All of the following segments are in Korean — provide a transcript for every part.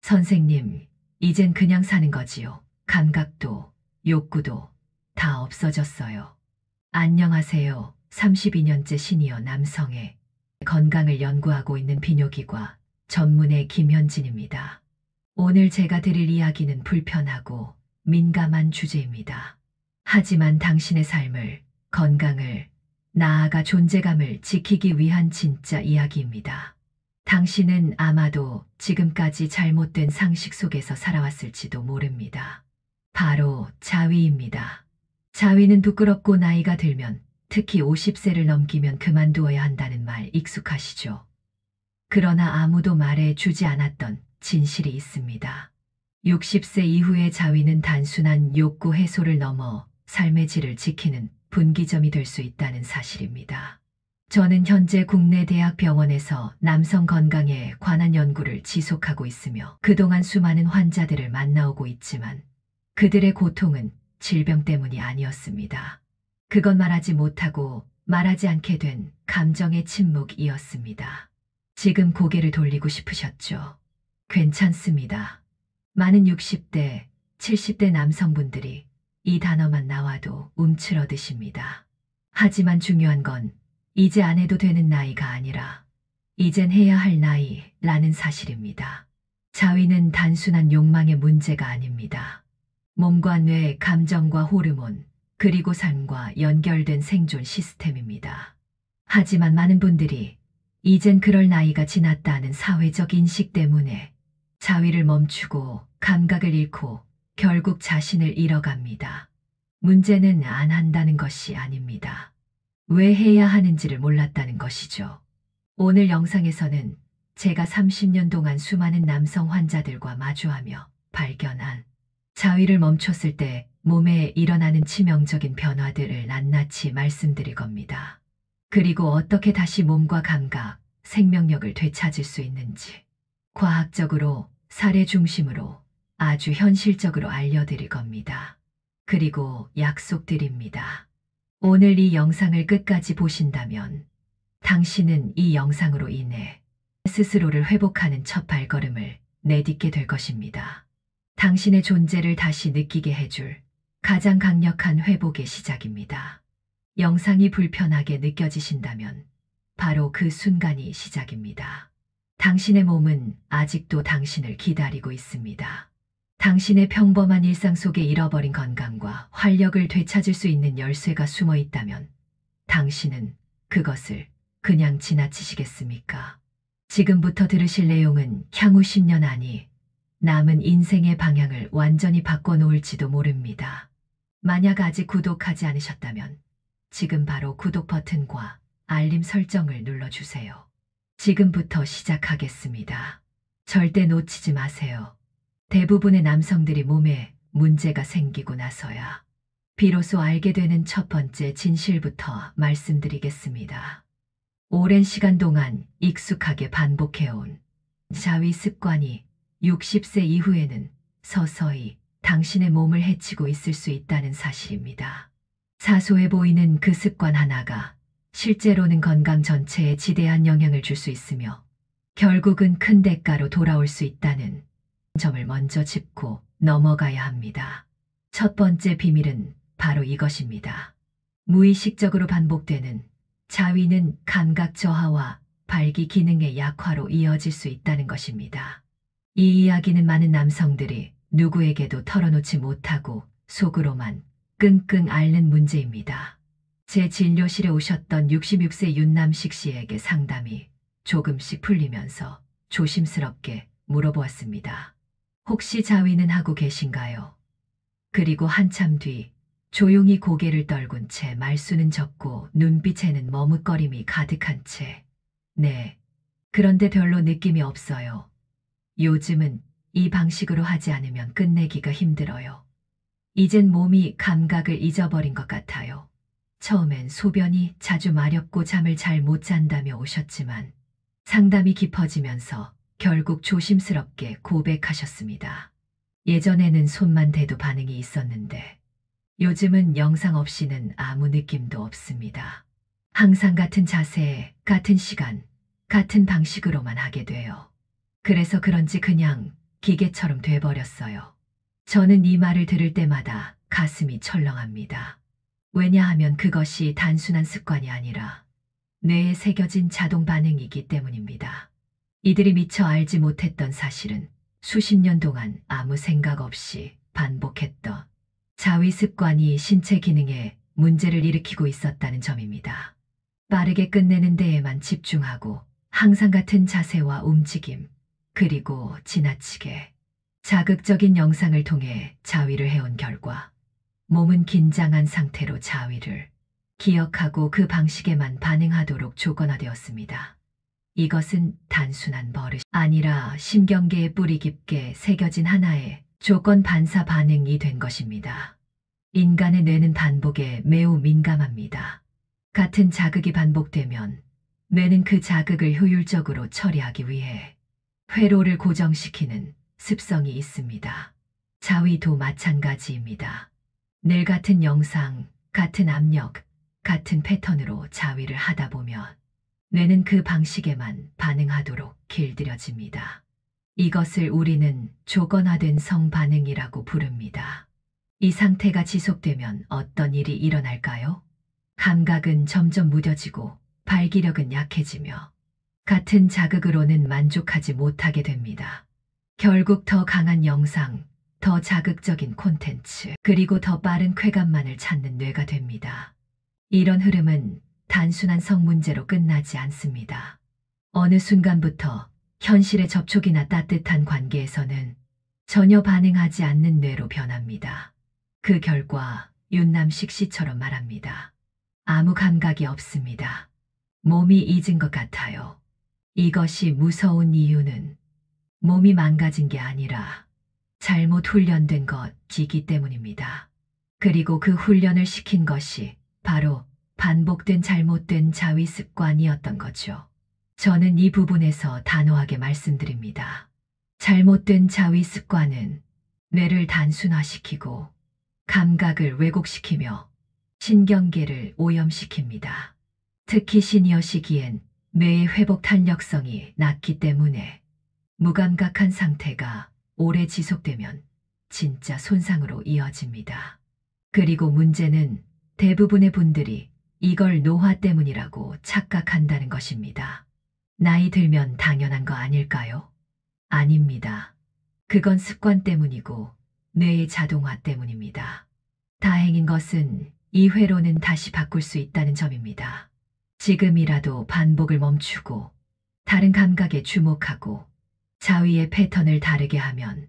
선생님, 이젠 그냥 사는 거지요. 감각도, 욕구도 다 없어졌어요. 안녕하세요. 32년째 시니어 남성의 건강을 연구하고 있는 비뇨기과 전문의 김현진입니다. 오늘 제가 드릴 이야기는 불편하고 민감한 주제입니다. 하지만 당신의 삶을, 건강을, 나아가 존재감을 지키기 위한 진짜 이야기입니다. 당신은 아마도 지금까지 잘못된 상식 속에서 살아왔을지도 모릅니다. 바로 자위입니다. 자위는 부끄럽고 나이가 들면, 특히 50세를 넘기면 그만두어야 한다는 말 익숙하시죠? 그러나 아무도 말해 주지 않았던 진실이 있습니다. 60세 이후의 자위는 단순한 욕구 해소를 넘어 삶의 질을 지키는 분기점이 될 수 있다는 사실입니다. 저는 현재 국내 대학병원에서 남성 건강에 관한 연구를 지속하고 있으며 그동안 수많은 환자들을 만나오고 있지만 그들의 고통은 질병 때문이 아니었습니다. 그건 말하지 못하고 말하지 않게 된 감정의 침묵이었습니다. 지금 고개를 돌리고 싶으셨죠? 괜찮습니다. 많은 60대, 70대 남성분들이 이 단어만 나와도 움츠러드십니다. 하지만 중요한 건 이제 안 해도 되는 나이가 아니라 이젠 해야 할 나이라는 사실입니다. 자위는 단순한 욕망의 문제가 아닙니다. 몸과 뇌, 감정과 호르몬, 그리고 삶과 연결된 생존 시스템입니다. 하지만 많은 분들이 이젠 그럴 나이가 지났다는 사회적 인식 때문에 자위를 멈추고 감각을 잃고 결국 자신을 잃어갑니다. 문제는 안 한다는 것이 아닙니다. 왜 해야 하는지를 몰랐다는 것이죠. 오늘 영상에서는 제가 30년 동안 수많은 남성 환자들과 마주하며 발견한 자위를 멈췄을 때 몸에 일어나는 치명적인 변화들을 낱낱이 말씀드릴 겁니다. 그리고 어떻게 다시 몸과 감각, 생명력을 되찾을 수 있는지 과학적으로, 사례 중심으로 아주 현실적으로 알려드릴 겁니다. 그리고 약속드립니다. 오늘 이 영상을 끝까지 보신다면 당신은 이 영상으로 인해 스스로를 회복하는 첫 발걸음을 내딛게 될 것입니다. 당신의 존재를 다시 느끼게 해줄 가장 강력한 회복의 시작입니다. 영상이 불편하게 느껴지신다면 바로 그 순간이 시작입니다. 당신의 몸은 아직도 당신을 기다리고 있습니다. 당신의 평범한 일상 속에 잃어버린 건강과 활력을 되찾을 수 있는 열쇠가 숨어 있다면 당신은 그것을 그냥 지나치시겠습니까? 지금부터 들으실 내용은 향후 10년 안이 남은 인생의 방향을 완전히 바꿔놓을지도 모릅니다. 만약 아직 구독하지 않으셨다면 지금 바로 구독 버튼과 알림 설정을 눌러주세요. 지금부터 시작하겠습니다. 절대 놓치지 마세요. 대부분의 남성들이 몸에 문제가 생기고 나서야 비로소 알게 되는 첫 번째 진실부터 말씀드리겠습니다. 오랜 시간 동안 익숙하게 반복해온 자위 습관이 60세 이후에는 서서히 당신의 몸을 해치고 있을 수 있다는 사실입니다. 사소해 보이는 그 습관 하나가 실제로는 건강 전체에 지대한 영향을 줄 수 있으며 결국은 큰 대가로 돌아올 수 있다는 점을 먼저 짚고 넘어가야 합니다. 첫 번째 비밀은 바로 이것입니다. 무의식적으로 반복되는 자위는 감각 저하와 발기 기능의 약화로 이어질 수 있다는 것입니다. 이 이야기는 많은 남성들이 누구에게도 털어놓지 못하고 속으로만 끙끙 앓는 문제입니다. 제 진료실에 오셨던 66세 윤남식 씨에게 상담이 조금씩 풀리면서 조심스럽게 물어보았습니다. 혹시 자위는 하고 계신가요? 그리고 한참 뒤 조용히 고개를 떨군 채 말수는 적고 눈빛에는 머뭇거림이 가득한 채 네, 그런데 별로 느낌이 없어요. 요즘은 이 방식으로 하지 않으면 끝내기가 힘들어요. 이젠 몸이 감각을 잊어버린 것 같아요. 처음엔 소변이 자주 마렵고 잠을 잘 못 잔다며 오셨지만 상담이 깊어지면서 결국 조심스럽게 고백하셨습니다. 예전에는 손만 대도 반응이 있었는데 요즘은 영상 없이는 아무 느낌도 없습니다. 항상 같은 자세, 같은 시간, 같은 방식으로만 하게 돼요. 그래서 그런지 그냥 기계처럼 돼버렸어요. 저는 이 말을 들을 때마다 가슴이 철렁합니다. 왜냐하면 그것이 단순한 습관이 아니라 뇌에 새겨진 자동 반응이기 때문입니다. 이들이 미처 알지 못했던 사실은 수십 년 동안 아무 생각 없이 반복했던 자위 습관이 신체 기능에 문제를 일으키고 있었다는 점입니다. 빠르게 끝내는 데에만 집중하고 항상 같은 자세와 움직임, 그리고 지나치게 자극적인 영상을 통해 자위를 해온 결과 몸은 긴장한 상태로 자위를 기억하고 그 방식에만 반응하도록 조건화되었습니다. 이것은 단순한 버릇이 아니라 신경계에 뿌리 깊게 새겨진 하나의 조건 반사 반응이 된 것입니다. 인간의 뇌는 반복에 매우 민감합니다. 같은 자극이 반복되면 뇌는 그 자극을 효율적으로 처리하기 위해 회로를 고정시키는 습성이 있습니다. 자위도 마찬가지입니다. 늘 같은 영상, 같은 압력, 같은 패턴으로 자위를 하다 보면 뇌는 그 방식에만 반응하도록 길들여집니다. 이것을 우리는 조건화된 성반응이라고 부릅니다. 이 상태가 지속되면 어떤 일이 일어날까요? 감각은 점점 무뎌지고 발기력은 약해지며 같은 자극으로는 만족하지 못하게 됩니다. 결국 더 강한 영상, 더 자극적인 콘텐츠, 그리고 더 빠른 쾌감만을 찾는 뇌가 됩니다. 이런 흐름은 단순한 성 문제로 끝나지 않습니다. 어느 순간부터 현실의 접촉이나 따뜻한 관계에서는 전혀 반응하지 않는 뇌로 변합니다. 그 결과 윤남식 씨처럼 말합니다. 아무 감각이 없습니다. 몸이 잊은 것 같아요. 이것이 무서운 이유는 몸이 망가진 게 아니라 잘못 훈련된 것이기 때문입니다. 그리고 그 훈련을 시킨 것이 바로 반복된 잘못된 자위 습관이었던 거죠. 저는 이 부분에서 단호하게 말씀드립니다. 잘못된 자위 습관은 뇌를 단순화시키고 감각을 왜곡시키며 신경계를 오염시킵니다. 특히 시니어 시기엔 뇌의 회복 탄력성이 낮기 때문에 무감각한 상태가 오래 지속되면 진짜 손상으로 이어집니다. 그리고 문제는 대부분의 분들이 이걸 노화 때문이라고 착각한다는 것입니다. 나이 들면 당연한 거 아닐까요? 아닙니다. 그건 습관 때문이고 뇌의 자동화 때문입니다. 다행인 것은 이 회로는 다시 바꿀 수 있다는 점입니다. 지금이라도 반복을 멈추고 다른 감각에 주목하고 자위의 패턴을 다르게 하면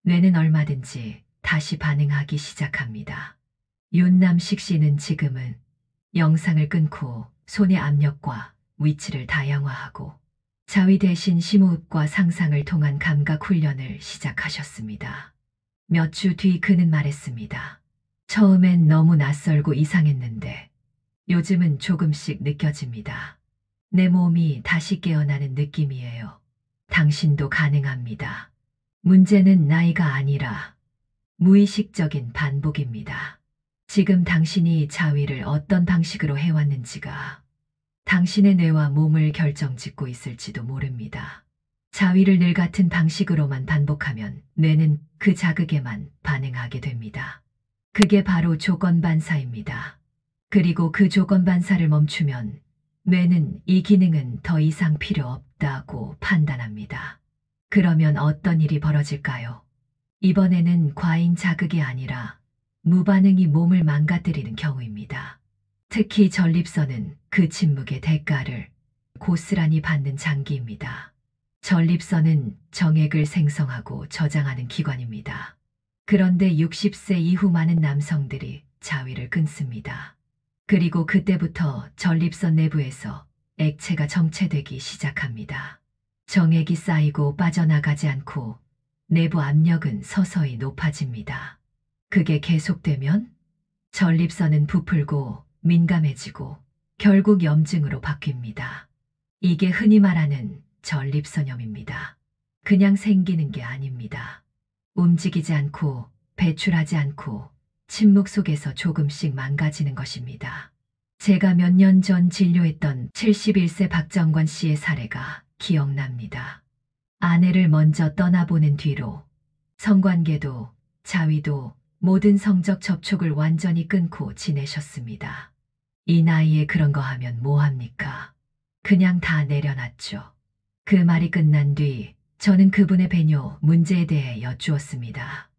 뇌는 얼마든지 다시 반응하기 시작합니다. 윤남식 씨는 지금은 영상을 끊고 손의 압력과 위치를 다양화하고 자위 대신 심호흡과 상상을 통한 감각 훈련을 시작하셨습니다. 몇 주 뒤 그는 말했습니다. 처음엔 너무 낯설고 이상했는데 요즘은 조금씩 느껴집니다. 내 몸이 다시 깨어나는 느낌이에요. 당신도 가능합니다. 문제는 나이가 아니라 무의식적인 반복입니다. 지금 당신이 자위를 어떤 방식으로 해왔는지가 당신의 뇌와 몸을 결정짓고 있을지도 모릅니다. 자위를 늘 같은 방식으로만 반복하면 뇌는 그 자극에만 반응하게 됩니다. 그게 바로 조건 반사입니다. 그리고 그 조건 반사를 멈추면 뇌는 이 기능은 더 이상 필요 없다고 판단합니다. 그러면 어떤 일이 벌어질까요? 이번에는 과잉 자극이 아니라 무반응이 몸을 망가뜨리는 경우입니다. 특히 전립선은 그 침묵의 대가를 고스란히 받는 장기입니다. 전립선은 정액을 생성하고 저장하는 기관입니다. 그런데 60세 이후 많은 남성들이 자위를 끊습니다. 그리고 그때부터 전립선 내부에서 액체가 정체되기 시작합니다. 정액이 쌓이고 빠져나가지 않고 내부 압력은 서서히 높아집니다. 그게 계속되면 전립선은 부풀고 민감해지고 결국 염증으로 바뀝니다. 이게 흔히 말하는 전립선염입니다. 그냥 생기는 게 아닙니다. 움직이지 않고 배출하지 않고 침묵 속에서 조금씩 망가지는 것입니다. 제가 몇 년 전 진료했던 71세 박정관 씨의 사례가 기억납니다. 아내를 먼저 떠나보낸 뒤로 성관계도 자위도 모든 성적 접촉을 완전히 끊고 지내셨습니다. 이 나이에 그런 거 하면 뭐합니까? 그냥 다 내려놨죠. 그 말이 끝난 뒤 저는 그분의 배뇨 문제에 대해 여쭈었습니다.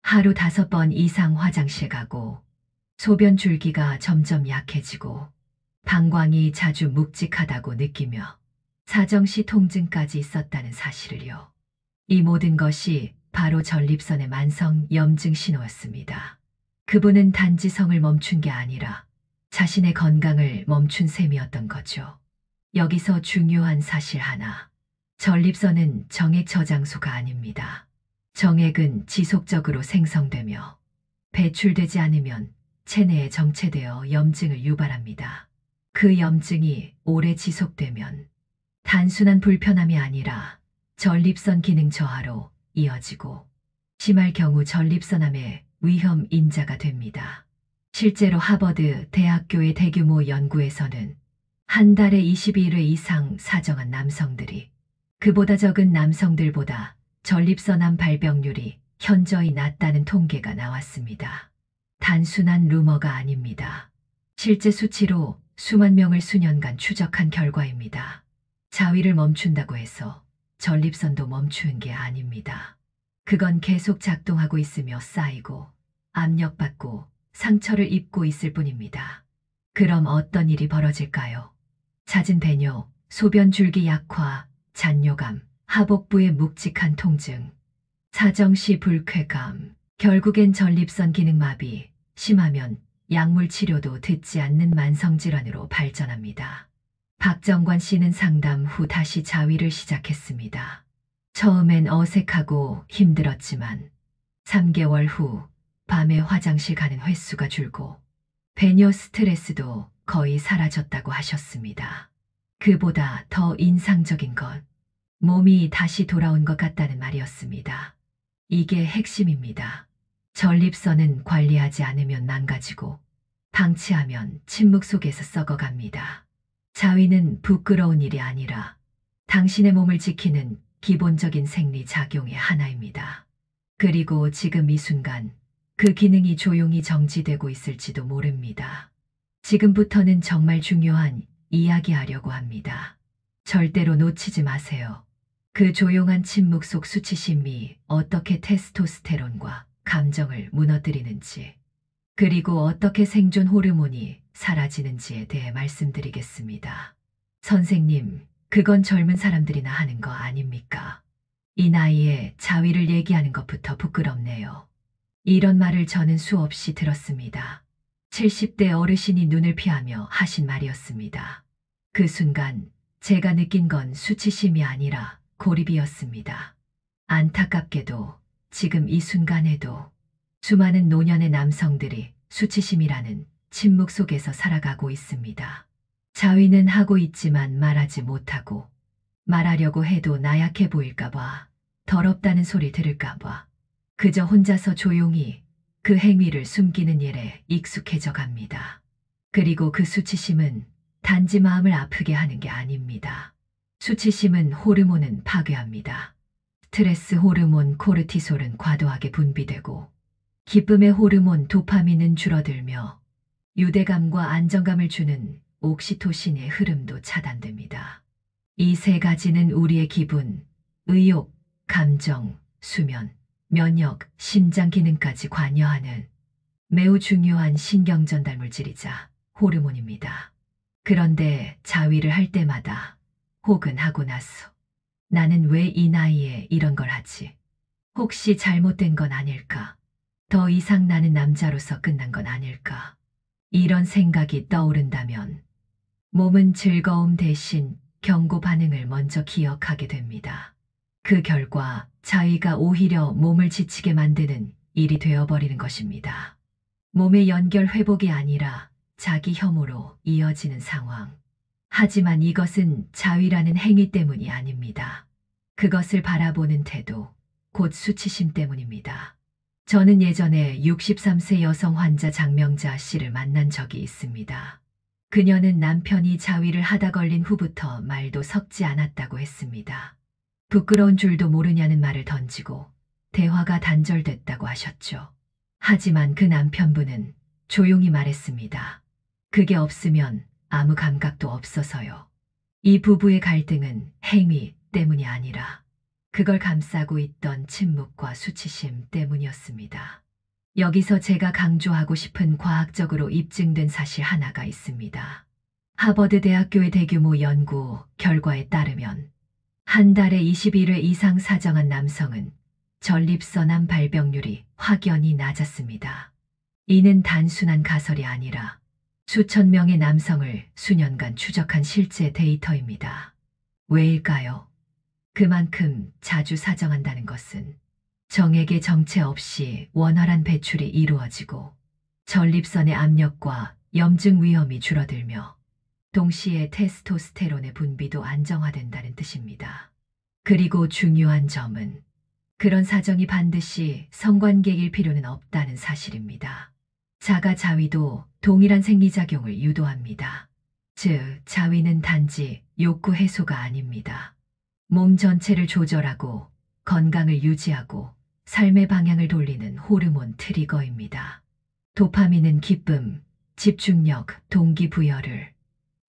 하루 5번 이상 화장실 가고 소변 줄기가 점점 약해지고 방광이 자주 묵직하다고 느끼며 사정시 통증까지 있었다는 사실을요. 이 모든 것이 바로 전립선의 만성 염증 신호였습니다. 그분은 단지 성을 멈춘 게 아니라 자신의 건강을 멈춘 셈이었던 거죠. 여기서 중요한 사실 하나. 전립선은 정액 저장소가 아닙니다. 정액은 지속적으로 생성되며 배출되지 않으면 체내에 정체되어 염증을 유발합니다. 그 염증이 오래 지속되면 단순한 불편함이 아니라 전립선 기능 저하로 이어지고 심할 경우 전립선암의 위험 인자가 됩니다. 실제로 하버드 대학교의 대규모 연구에서는 한 달에 22회 이상 사정한 남성들이 그보다 적은 남성들보다 전립선암 발병률이 현저히 낮다는 통계가 나왔습니다. 단순한 루머가 아닙니다. 실제 수치로 수만 명을 수년간 추적한 결과입니다. 자위를 멈춘다고 해서 전립선도 멈추는 게 아닙니다. 그건 계속 작동하고 있으며 쌓이고 압력받고 상처를 입고 있을 뿐입니다. 그럼 어떤 일이 벌어질까요? 잦은 배뇨, 소변 줄기 약화, 잔뇨감, 하복부의 묵직한 통증, 사정시 불쾌감, 결국엔 전립선 기능 마비, 심하면 약물 치료도 듣지 않는 만성질환으로 발전합니다. 박정관 씨는 상담 후 다시 자위를 시작했습니다. 처음엔 어색하고 힘들었지만 3개월 후 밤에 화장실 가는 횟수가 줄고 배뇨 스트레스도 거의 사라졌다고 하셨습니다. 그보다 더 인상적인 건 몸이 다시 돌아온 것 같다는 말이었습니다. 이게 핵심입니다. 전립선은 관리하지 않으면 망가지고 방치하면 침묵 속에서 썩어갑니다. 자위는 부끄러운 일이 아니라 당신의 몸을 지키는 기본적인 생리 작용의 하나입니다. 그리고 지금 이 순간 그 기능이 조용히 정지되고 있을지도 모릅니다. 지금부터는 정말 중요한 이야기하려고 합니다. 절대로 놓치지 마세요. 그 조용한 침묵 속 수치심이 어떻게 테스토스테론과 감정을 무너뜨리는지, 그리고 어떻게 생존 호르몬이 사라지는지에 대해 말씀드리겠습니다. 선생님, 그건 젊은 사람들이나 하는 거 아닙니까? 이 나이에 자위를 얘기하는 것부터 부끄럽네요. 이런 말을 저는 수없이 들었습니다. 70대 어르신이 눈을 피하며 하신 말이었습니다. 그 순간 제가 느낀 건 수치심이 아니라 고립이었습니다. 안타깝게도 지금 이 순간에도 수많은 노년의 남성들이 수치심이라는 침묵 속에서 살아가고 있습니다. 자위는 하고 있지만 말하지 못하고, 말하려고 해도 나약해 보일까봐, 더럽다는 소리 들을까봐, 그저 혼자서 조용히 그 행위를 숨기는 일에 익숙해져 갑니다. 그리고 그 수치심은 단지 마음을 아프게 하는 게 아닙니다. 수치심은 호르몬은 파괴합니다. 스트레스 호르몬 코르티솔은 과도하게 분비되고 기쁨의 호르몬 도파민은 줄어들며 유대감과 안정감을 주는 옥시토신의 흐름도 차단됩니다. 이 세 가지는 우리의 기분, 의욕, 감정, 수면, 면역, 심장 기능까지 관여하는 매우 중요한 신경전달 물질이자 호르몬입니다. 그런데 자위를 할 때마다 혹은 하고 나서 나는 왜 이 나이에 이런 걸 하지? 혹시 잘못된 건 아닐까? 더 이상 나는 남자로서 끝난 건 아닐까? 이런 생각이 떠오른다면 몸은 즐거움 대신 경고 반응을 먼저 기억하게 됩니다. 그 결과 자위가 오히려 몸을 지치게 만드는 일이 되어버리는 것입니다. 몸의 연결 회복이 아니라 자기 혐오로 이어지는 상황. 하지만 이것은 자위라는 행위 때문이 아닙니다. 그것을 바라보는 태도, 곧 수치심 때문입니다. 저는 예전에 63세 여성 환자 장명자 씨를 만난 적이 있습니다. 그녀는 남편이 자위를 하다 걸린 후부터 말도 섞지 않았다고 했습니다. 부끄러운 줄도 모르냐는 말을 던지고 대화가 단절됐다고 하셨죠. 하지만 그 남편분은 조용히 말했습니다. 그게 없으면 아무 감각도 없어서요. 이 부부의 갈등은 행위 때문이 아니라 그걸 감싸고 있던 침묵과 수치심 때문이었습니다. 여기서 제가 강조하고 싶은 과학적으로 입증된 사실 하나가 있습니다. 하버드 대학교의 대규모 연구 결과에 따르면 한 달에 21회 이상 사정한 남성은 전립선암 발병률이 확연히 낮았습니다. 이는 단순한 가설이 아니라 수천 명의 남성을 수년간 추적한 실제 데이터입니다. 왜일까요? 그만큼 자주 사정한다는 것은 정액의 정체 없이 원활한 배출이 이루어지고 전립선의 압력과 염증 위험이 줄어들며 동시에 테스토스테론의 분비도 안정화된다는 뜻입니다. 그리고 중요한 점은 그런 사정이 반드시 성관계일 필요는 없다는 사실입니다. 자가 자위도 동일한 생리작용을 유도합니다. 즉, 자위는 단지 욕구 해소가 아닙니다. 몸 전체를 조절하고 건강을 유지하고 삶의 방향을 돌리는 호르몬 트리거입니다. 도파민은 기쁨, 집중력, 동기부여를,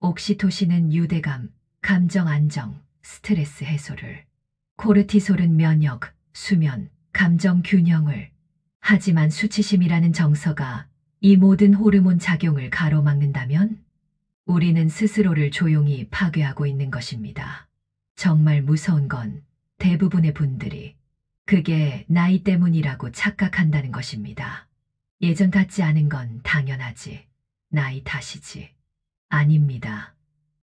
옥시토신은 유대감, 감정 안정, 스트레스 해소를, 코르티솔은 면역, 수면, 감정 균형을, 하지만 수치심이라는 정서가 이 모든 호르몬 작용을 가로막는다면 우리는 스스로를 조용히 파괴하고 있는 것입니다. 정말 무서운 건 대부분의 분들이 그게 나이 때문이라고 착각한다는 것입니다. 예전 같지 않은 건 당연하지. 나이 탓이지. 아닙니다.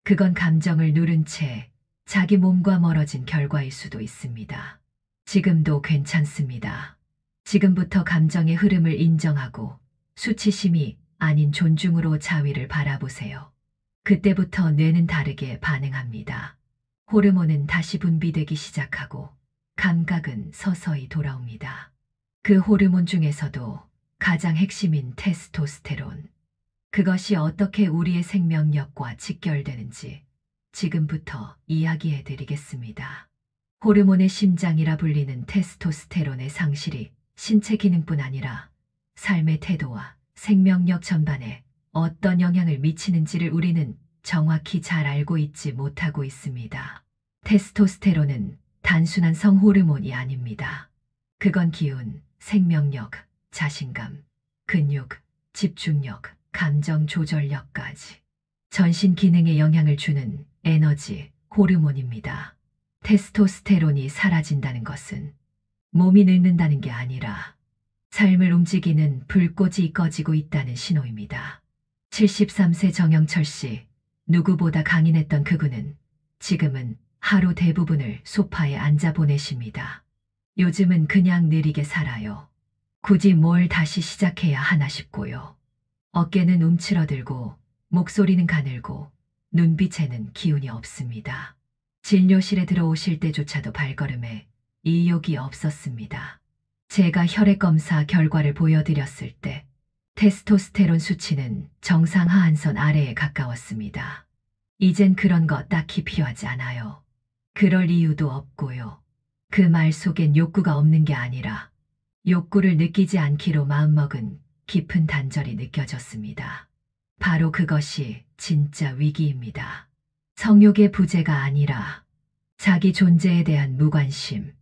그건 감정을 누른 채 자기 몸과 멀어진 결과일 수도 있습니다. 지금도 괜찮습니다. 지금부터 감정의 흐름을 인정하고 수치심이 아닌 존중으로 자위를 바라보세요. 그때부터 뇌는 다르게 반응합니다. 호르몬은 다시 분비되기 시작하고 감각은 서서히 돌아옵니다. 그 호르몬 중에서도 가장 핵심인 테스토스테론. 그것이 어떻게 우리의 생명력과 직결되는지 지금부터 이야기해 드리겠습니다. 호르몬의 심장이라 불리는 테스토스테론의 상실이 신체 기능뿐 아니라 삶의 태도와 생명력 전반에 어떤 영향을 미치는지를 우리는 정확히 잘 알고 있지 못하고 있습니다. 테스토스테론은 단순한 성호르몬이 아닙니다. 그건 기운, 생명력, 자신감, 근육, 집중력, 감정 조절력까지 전신 기능에 영향을 주는 에너지, 호르몬입니다. 테스토스테론이 사라진다는 것은 몸이 늙는다는 게 아니라 삶을 움직이는 불꽃이 꺼지고 있다는 신호입니다. 73세 정영철 씨, 누구보다 강인했던 그분은 지금은 하루 대부분을 소파에 앉아 보내십니다. 요즘은 그냥 느리게 살아요. 굳이 뭘 다시 시작해야 하나 싶고요. 어깨는 움츠러들고 목소리는 가늘고 눈빛에는 기운이 없습니다. 진료실에 들어오실 때조차도 발걸음에 의욕이 없었습니다. 제가 혈액 검사 결과를 보여드렸을 때 테스토스테론 수치는 정상 하한선 아래에 가까웠습니다. 이젠 그런 거 딱히 필요하지 않아요. 그럴 이유도 없고요. 그 말 속엔 욕구가 없는 게 아니라 욕구를 느끼지 않기로 마음먹은 깊은 단절이 느껴졌습니다. 바로 그것이 진짜 위기입니다. 성욕의 부재가 아니라 자기 존재에 대한 무관심,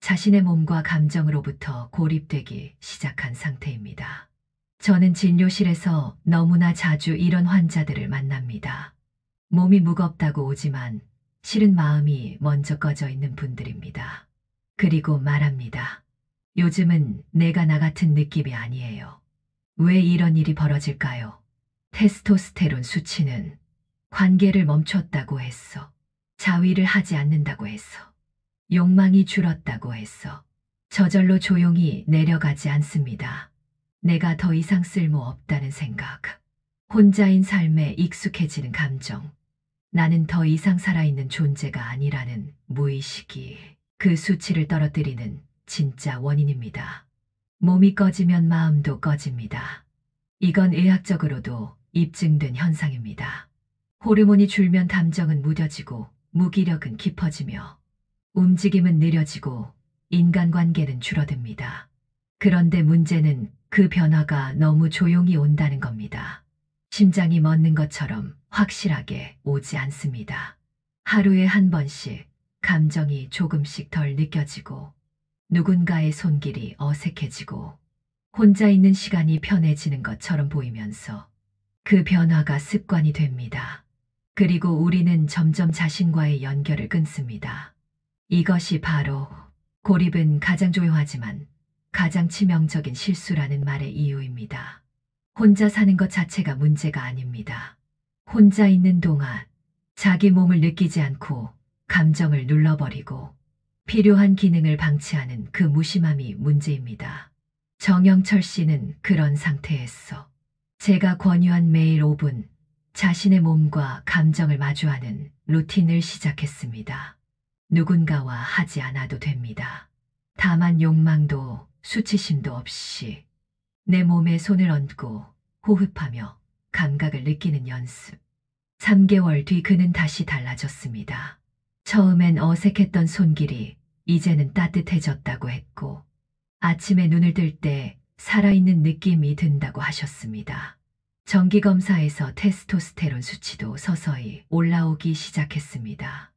자신의 몸과 감정으로부터 고립되기 시작한 상태입니다. 저는 진료실에서 너무나 자주 이런 환자들을 만납니다. 몸이 무겁다고 오지만 실은 마음이 먼저 꺼져 있는 분들입니다. 그리고 말합니다. 요즘은 내가 나 같은 느낌이 아니에요. 왜 이런 일이 벌어질까요? 테스토스테론 수치는 관계를 멈췄다고 했어. 자위를 하지 않는다고 했어. 욕망이 줄었다고 했어. 저절로 조용히 내려가지 않습니다. 내가 더 이상 쓸모없다는 생각. 혼자인 삶에 익숙해지는 감정. 나는 더 이상 살아있는 존재가 아니라는 무의식이 그 수치를 떨어뜨리는 진짜 원인입니다. 몸이 꺼지면 마음도 꺼집니다. 이건 의학적으로도 입증된 현상입니다. 호르몬이 줄면 감정은 무뎌지고 무기력은 깊어지며 움직임은 느려지고 인간관계는 줄어듭니다. 그런데 문제는 그 변화가 너무 조용히 온다는 겁니다. 심장이 멎는 것처럼 확실하게 오지 않습니다. 하루에 한 번씩 감정이 조금씩 덜 느껴지고 누군가의 손길이 어색해지고 혼자 있는 시간이 편해지는 것처럼 보이면서 그 변화가 습관이 됩니다. 그리고 우리는 점점 자신과의 연결을 끊습니다. 이것이 바로 고립은 가장 조용하지만 가장 치명적인 실수라는 말의 이유입니다. 혼자 사는 것 자체가 문제가 아닙니다. 혼자 있는 동안 자기 몸을 느끼지 않고 감정을 눌러버리고 필요한 기능을 방치하는 그 무심함이 문제입니다. 정영철 씨는 그런 상태에서 제가 권유한 매일 5분 자신의 몸과 감정을 마주하는 루틴을 시작했습니다. 누군가와 하지 않아도 됩니다. 다만 욕망도 수치심도 없이 내 몸에 손을 얹고 호흡하며 감각을 느끼는 연습. 3개월 뒤 그는 다시 달라졌습니다. 처음엔 어색했던 손길이 이제는 따뜻해졌다고 했고 아침에 눈을 뜰 때 살아있는 느낌이 든다고 하셨습니다. 정기검사에서 테스토스테론 수치도 서서히 올라오기 시작했습니다.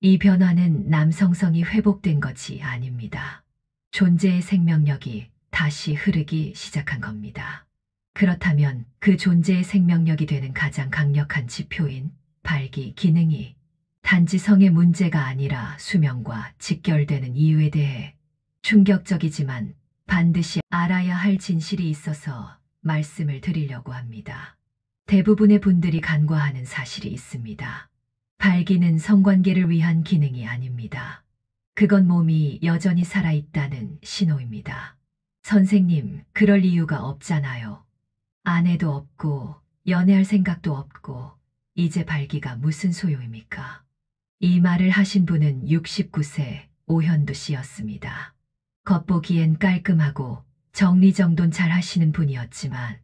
이 변화는 남성성이 회복된 것이 아닙니다. 존재의 생명력이 다시 흐르기 시작한 겁니다. 그렇다면 그 존재의 생명력이 되는 가장 강력한 지표인 발기 기능이 단지 성의 문제가 아니라 수명과 직결되는 이유에 대해 충격적이지만 반드시 알아야 할 진실이 있어서 말씀을 드리려고 합니다. 대부분의 분들이 간과하는 사실이 있습니다. 발기는 성관계를 위한 기능이 아닙니다. 그건 몸이 여전히 살아있다는 신호입니다. 선생님, 그럴 이유가 없잖아요. 아내도 없고 연애할 생각도 없고 이제 발기가 무슨 소용입니까? 이 말을 하신 분은 69세 오현두 씨였습니다. 겉보기엔 깔끔하고 정리정돈 잘 하시는 분이었지만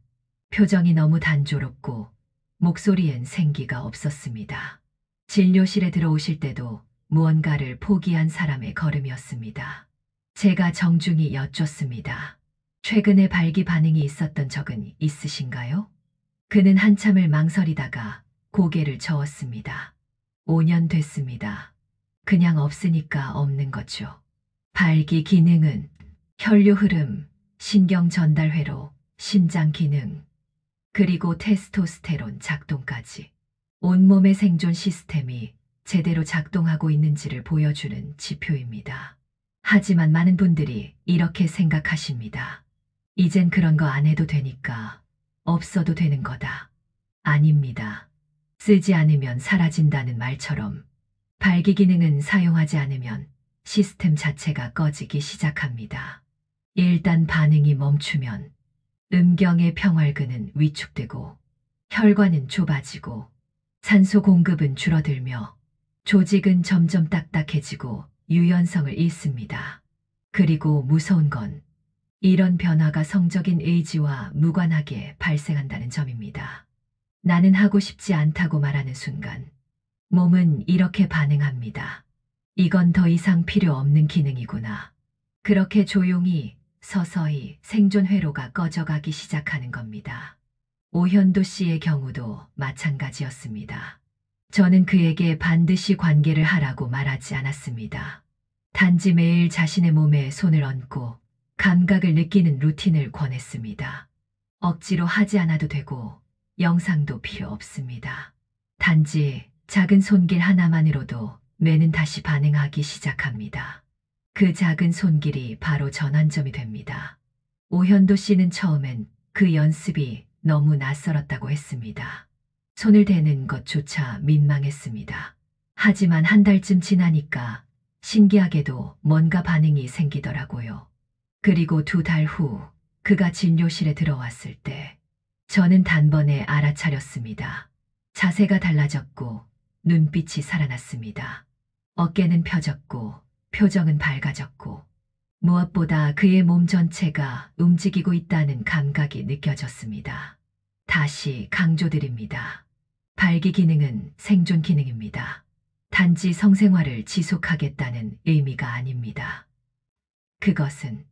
표정이 너무 단조롭고 목소리엔 생기가 없었습니다. 진료실에 들어오실 때도 무언가를 포기한 사람의 걸음이었습니다. 제가 정중히 여쭙습니다. 최근에 발기 반응이 있었던 적은 있으신가요? 그는 한참을 망설이다가 고개를 저었습니다. 5년 됐습니다. 그냥 없으니까 없는 거죠. 발기 기능은 혈류 흐름, 신경 전달 회로, 심장 기능, 그리고 테스토스테론 작동까지 온몸의 생존 시스템이 제대로 작동하고 있는지를 보여주는 지표입니다. 하지만 많은 분들이 이렇게 생각하십니다. 이젠 그런 거 안 해도 되니까 없어도 되는 거다. 아닙니다. 쓰지 않으면 사라진다는 말처럼 발기 기능은 사용하지 않으면 시스템 자체가 꺼지기 시작합니다. 일단 반응이 멈추면 음경의 평활근은 위축되고 혈관은 좁아지고 산소 공급은 줄어들며 조직은 점점 딱딱해지고 유연성을 잃습니다. 그리고 무서운 건 이런 변화가 성적인 의지와 무관하게 발생한다는 점입니다. 나는 하고 싶지 않다고 말하는 순간 몸은 이렇게 반응합니다. 이건 더 이상 필요 없는 기능이구나. 그렇게 조용히 서서히 생존 회로가 꺼져가기 시작하는 겁니다. 오현도 씨의 경우도 마찬가지였습니다. 저는 그에게 반드시 관계를 하라고 말하지 않았습니다. 단지 매일 자신의 몸에 손을 얹고 감각을 느끼는 루틴을 권했습니다. 억지로 하지 않아도 되고 영상도 필요 없습니다. 단지 작은 손길 하나만으로도 뇌는 다시 반응하기 시작합니다. 그 작은 손길이 바로 전환점이 됩니다. 오현도 씨는 처음엔 그 연습이 너무 낯설었다고 했습니다. 손을 대는 것조차 민망했습니다. 하지만 한 달쯤 지나니까 신기하게도 뭔가 반응이 생기더라고요. 그리고 2달 후 그가 진료실에 들어왔을 때 저는 단번에 알아차렸습니다. 자세가 달라졌고 눈빛이 살아났습니다. 어깨는 펴졌고 표정은 밝아졌고 무엇보다 그의 몸 전체가 움직이고 있다는 감각이 느껴졌습니다. 다시 강조드립니다. 발기 기능은 생존 기능입니다. 단지 성생활을 지속하겠다는 의미가 아닙니다. 그것은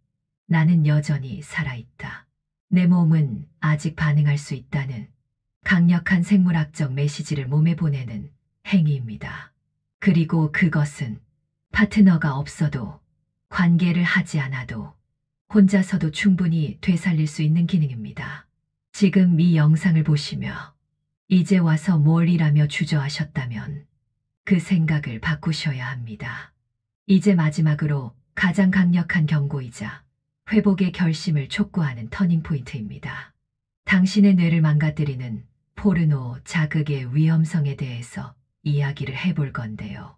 나는 여전히 살아있다. 내 몸은 아직 반응할 수 있다는 강력한 생물학적 메시지를 몸에 보내는 행위입니다. 그리고 그것은 파트너가 없어도 관계를 하지 않아도 혼자서도 충분히 되살릴 수 있는 기능입니다. 지금 이 영상을 보시며 이제 와서 뭘 이라며 주저하셨다면 그 생각을 바꾸셔야 합니다. 이제 마지막으로 가장 강력한 경고이자 회복의 결심을 촉구하는 터닝포인트입니다. 당신의 뇌를 망가뜨리는 포르노 자극의 위험성에 대해서 이야기를 해볼 건데요.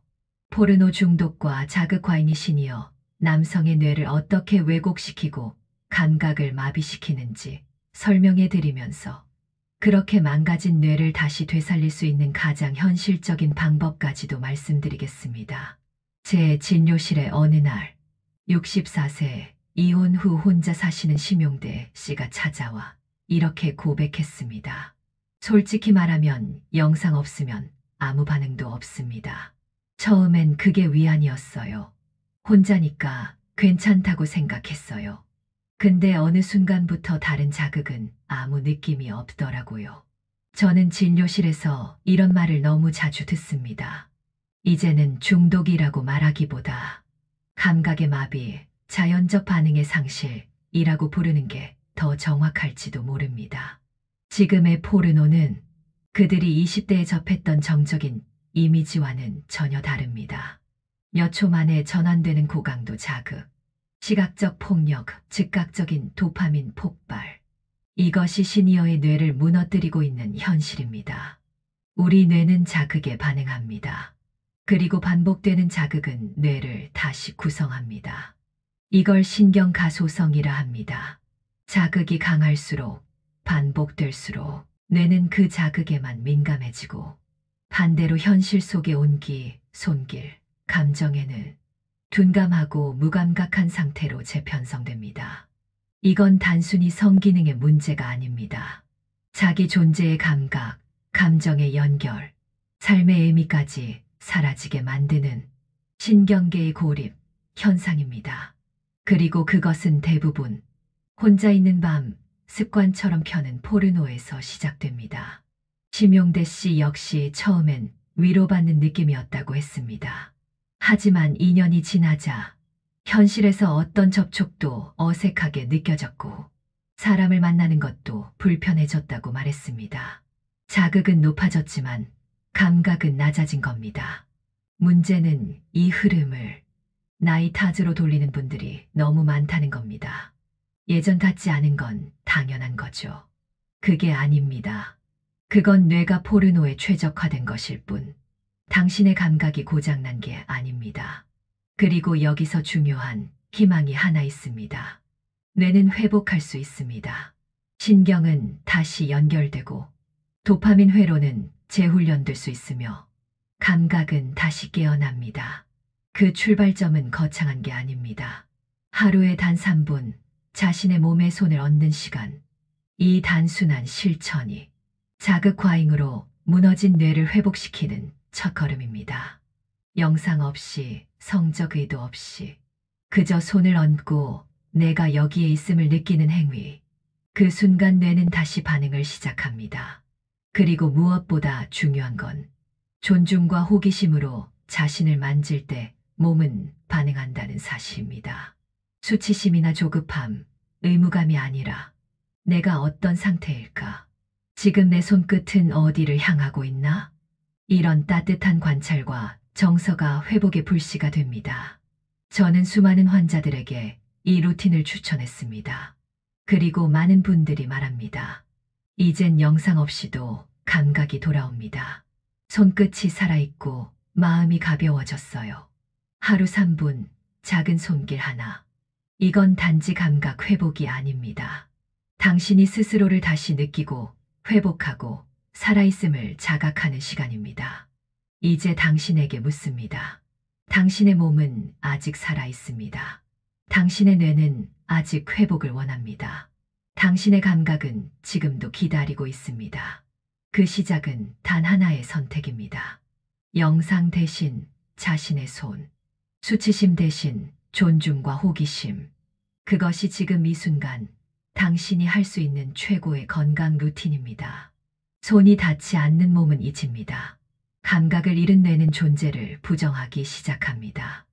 포르노 중독과 자극 과잉이 시니어 남성의 뇌를 어떻게 왜곡시키고 감각을 마비시키는지 설명해 드리면서 그렇게 망가진 뇌를 다시 되살릴 수 있는 가장 현실적인 방법까지도 말씀드리겠습니다. 제 진료실에 어느 날 64세 이혼 후 혼자 사시는 심용대 씨가 찾아와 이렇게 고백했습니다. 솔직히 말하면 영상 없으면 아무 반응도 없습니다. 처음엔 그게 위안이었어요. 혼자니까 괜찮다고 생각했어요. 근데 어느 순간부터 다른 자극은 아무 느낌이 없더라고요. 저는 진료실에서 이런 말을 너무 자주 듣습니다. 이제는 중독이라고 말하기보다 감각의 마비, 자연적 반응의 상실이라고 부르는 게 더 정확할지도 모릅니다. 지금의 포르노는 그들이 20대에 접했던 정적인 이미지와는 전혀 다릅니다. 몇 초 만에 전환되는 고강도 자극, 시각적 폭력, 즉각적인 도파민 폭발. 이것이 시니어의 뇌를 무너뜨리고 있는 현실입니다. 우리 뇌는 자극에 반응합니다. 그리고 반복되는 자극은 뇌를 다시 구성합니다. 이걸 신경가소성이라 합니다. 자극이 강할수록 반복될수록 뇌는 그 자극에만 민감해지고 반대로 현실 속의 온기, 손길, 감정에는 둔감하고 무감각한 상태로 재편성됩니다. 이건 단순히 성기능의 문제가 아닙니다. 자기 존재의 감각, 감정의 연결, 삶의 의미까지 사라지게 만드는 신경계의 고립 현상입니다. 그리고 그것은 대부분 혼자 있는 밤 습관처럼 켜는 포르노에서 시작됩니다. 심용대 씨 역시 처음엔 위로받는 느낌이었다고 했습니다. 하지만 2년이 지나자 현실에서 어떤 접촉도 어색하게 느껴졌고 사람을 만나는 것도 불편해졌다고 말했습니다. 자극은 높아졌지만 감각은 낮아진 겁니다. 문제는 이 흐름을 나이 탓으로 돌리는 분들이 너무 많다는 겁니다. 예전 같지 않은 건 당연한 거죠. 그게 아닙니다. 그건 뇌가 포르노에 최적화된 것일 뿐 당신의 감각이 고장난 게 아닙니다. 그리고 여기서 중요한 희망이 하나 있습니다. 뇌는 회복할 수 있습니다. 신경은 다시 연결되고 도파민 회로는 재훈련될 수 있으며 감각은 다시 깨어납니다. 그 출발점은 거창한 게 아닙니다. 하루에 단 3분 자신의 몸에 손을 얹는 시간. 이 단순한 실천이 자극 과잉으로 무너진 뇌를 회복시키는 첫걸음입니다. 영상 없이 성적 의도 없이 그저 손을 얹고 내가 여기에 있음을 느끼는 행위. 그 순간 뇌는 다시 반응을 시작합니다. 그리고 무엇보다 중요한 건 존중과 호기심으로 자신을 만질 때 몸은 반응한다는 사실입니다. 수치심이나 조급함, 의무감이 아니라 내가 어떤 상태일까? 지금 내 손끝은 어디를 향하고 있나? 이런 따뜻한 관찰과 정서가 회복의 불씨가 됩니다. 저는 수많은 환자들에게 이 루틴을 추천했습니다. 그리고 많은 분들이 말합니다. 이젠 영상 없이도 감각이 돌아옵니다. 손끝이 살아있고 마음이 가벼워졌어요. 하루 3분, 작은 손길 하나. 이건 단지 감각 회복이 아닙니다. 당신이 스스로를 다시 느끼고 회복하고 살아있음을 자각하는 시간입니다. 이제 당신에게 묻습니다. 당신의 몸은 아직 살아있습니다. 당신의 뇌는 아직 회복을 원합니다. 당신의 감각은 지금도 기다리고 있습니다. 그 시작은 단 하나의 선택입니다. 영상 대신 자신의 손, 수치심 대신 존중과 호기심. 그것이 지금 이 순간 당신이 할 수 있는 최고의 건강 루틴입니다. 손이 닿지 않는 몸은 잊힙니다. 감각을 잃은 뇌는 존재를 부정하기 시작합니다.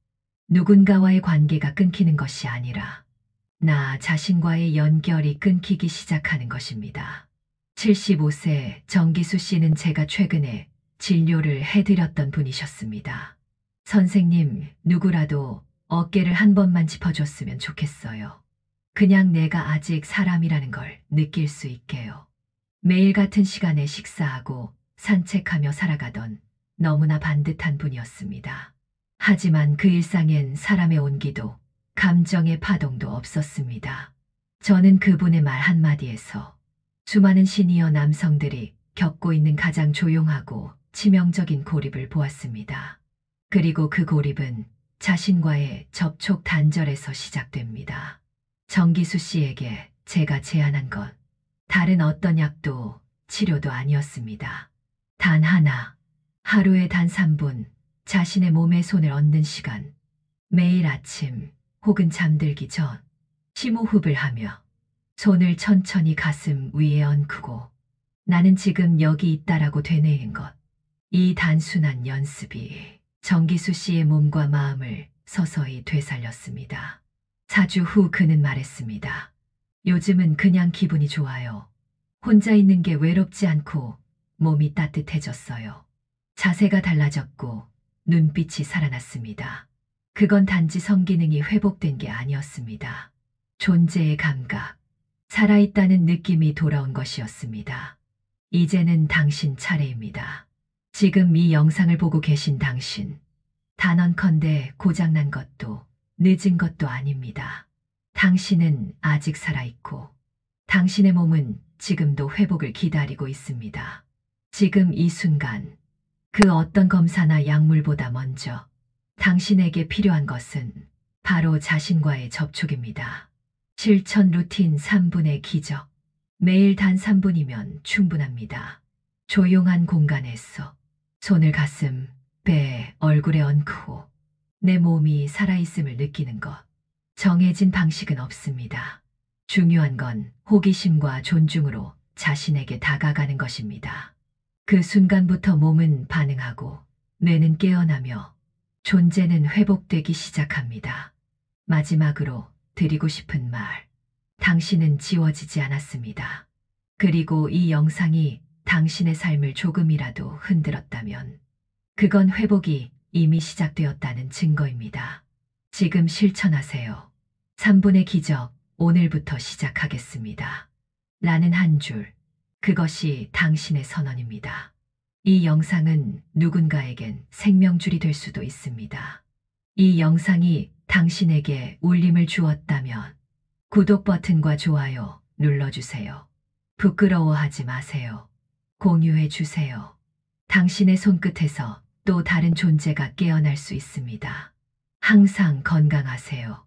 누군가와의 관계가 끊기는 것이 아니라 나 자신과의 연결이 끊기기 시작하는 것입니다. 75세 정기수 씨는 제가 최근에 진료를 해드렸던 분이셨습니다. 선생님, 누구라도 어깨를 한 번만 짚어줬으면 좋겠어요. 그냥 내가 아직 사람이라는 걸 느낄 수 있게요. 매일 같은 시간에 식사하고 산책하며 살아가던 너무나 반듯한 분이었습니다. 하지만 그 일상엔 사람의 온기도 감정의 파동도 없었습니다. 저는 그분의 말 한마디에서 수많은 시니어 남성들이 겪고 있는 가장 조용하고 치명적인 고립을 보았습니다. 그리고 그 고립은 자신과의 접촉 단절에서 시작됩니다. 정기수 씨에게 제가 제안한 것, 다른 어떤 약도 치료도 아니었습니다. 단 하나, 하루에 단 3분 자신의 몸에 손을 얹는 시간, 매일 아침 혹은 잠들기 전 심호흡을 하며 손을 천천히 가슴 위에 얹고 나는 지금 여기 있다라고 되뇌이는 것. 이 단순한 연습이 정기수 씨의 몸과 마음을 서서히 되살렸습니다. 4주 후 그는 말했습니다. 요즘은 그냥 기분이 좋아요. 혼자 있는 게 외롭지 않고 몸이 따뜻해졌어요. 자세가 달라졌고 눈빛이 살아났습니다. 그건 단지 성기능이 회복된 게 아니었습니다. 존재의 감각, 살아있다는 느낌이 돌아온 것이었습니다. 이제는 당신 차례입니다. 지금 이 영상을 보고 계신 당신, 단언컨대 고장난 것도 늦은 것도 아닙니다. 당신은 아직 살아있고 당신의 몸은 지금도 회복을 기다리고 있습니다. 지금 이 순간 그 어떤 검사나 약물보다 먼저 당신에게 필요한 것은 바로 자신과의 접촉입니다. 실천 루틴 3분의 기적. 매일 단 3분이면 충분합니다. 조용한 공간에서 손을 가슴, 배, 얼굴에 얹고 내 몸이 살아있음을 느끼는 것. 정해진 방식은 없습니다. 중요한 건 호기심과 존중으로 자신에게 다가가는 것입니다. 그 순간부터 몸은 반응하고 뇌는 깨어나며 존재는 회복되기 시작합니다. 마지막으로 드리고 싶은 말. 당신은 지워지지 않았습니다. 그리고 이 영상이 당신의 삶을 조금이라도 흔들었다면 그건 회복이 이미 시작되었다는 증거입니다. 지금 실천하세요. 3분의 기적, 오늘부터 시작하겠습니다. 라는 한 줄, 그것이 당신의 선언입니다. 이 영상은 누군가에겐 생명줄이 될 수도 있습니다. 이 영상이 당신에게 울림을 주었다면 구독 버튼과 좋아요 눌러주세요. 부끄러워하지 마세요. 공유해 주세요. 당신의 손끝에서 또 다른 존재가 깨어날 수 있습니다. 항상 건강하세요.